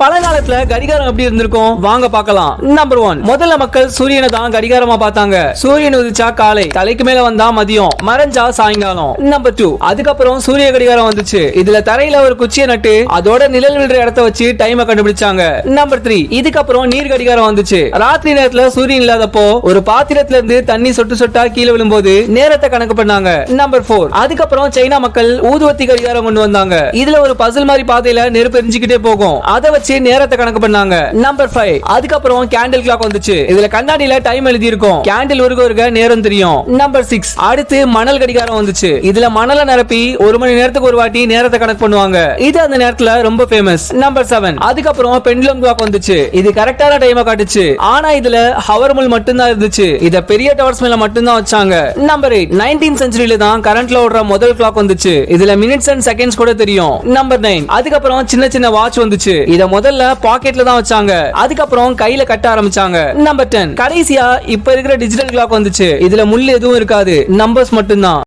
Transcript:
பழங்காலத்துல கடிகாரம் எப்படி இருந்திருக்கும் வாங்க பார்க்கலாம். நம்பர் 1, முதல்ல மக்கள் சூரியனை தான் கடிகாரமா பார்த்தாங்க. சூரியன் உதிச்சா காலை, தலைக்கு மேல வந்தா மதியம், மறைஞ்சா சாயங்காலம். நம்பர் 2, அதுக்கப்புறம் சூரிய கடிகாரம் வந்துச்சு. இதுல தரையில ஒரு குச்சியை நட்டு அதோட நிழல் விழுற இடத்த வச்சு டைமை கண்டுபிடிச்சாங்க. நம்பர் 3, இதுக்கப்புறம் நீர் கடிகாரம் வந்துச்சு. ராத்திரி நேரத்துல சூரியன் இல்லாதப்போ ஒரு பாத்திரத்துல இருந்து தண்ணி சொட்டு சொட்டா கீழே விழும்போது நேரத்தை கணக்கு பண்ணாங்க. நம்பர் 4, அதுக்கப்புறம் சைனா மக்கள் ஊதுவத்தி கடிகாரம் கொண்டு வந்தாங்க. இதுல ஒரு பசில் மாதிரி பாதையில நெருப்பு எரிஞ்சுக்கிட்டே போகும். அதை வச்சு நேரத்தை கணக்கு பண்ணாங்க. நம்பர் 5, அதுக்கப்புறம் கேண்டில் கிளாக் வந்துச்சு. இதுல கண்ணாடியில டைம் எழுதி இருக்கும். கேண்டில் உருக நேரம் தெரியும். நம்பர் 6, அடுத்து மணல் கடிகாரம் வந்துச்சு. இதுல மணலை நிரப்பி 1 மணி நேரத்துக்கு ஒரு வாட்டி நேரத்தை கணக்கு பண்ணுவாங்க. இது அந்த நேரத்துல ரொம்ப ஃபேமஸ். நம்பர் 7, அதுக்கப்புறம் பெண்டுலம் கிளாக் வந்துச்சு. இது கரெக்டான டைமை காட்டுச்சு. ஆனா இதுல ஹவர் முள் மட்டும் தான் இருந்துச்சு. இத பெரிய டவர்ஸ் மேல மட்டும் தான் வச்சாங்க. நம்பர் 8, 19th செஞ்சுரியில தான் கரண்ட்ல ஓடுற முதல் கிளாக் வந்துச்சு. இதுல மினிட்ஸ் அண்ட் செகண்ட்ஸ் கூட தெரியும். நம்பர் 9, அதுக்கப்புறம் சின்ன சின்ன வாட்ச் வந்துச்சு. இத முதல்ல பாக்கெட்ல தான் வச்சாங்க. அதுக்கப்புறம் கையில கட்ட ஆரம்பிச்சாங்க. நம்பர் 10, கடைசியா இப்ப இருக்கிற டிஜிட்டல் கிளாக் வந்துச்சு. இதுல முள் எதுவும் இருக்காது, நம்பர்ஸ் மட்டும் தான்.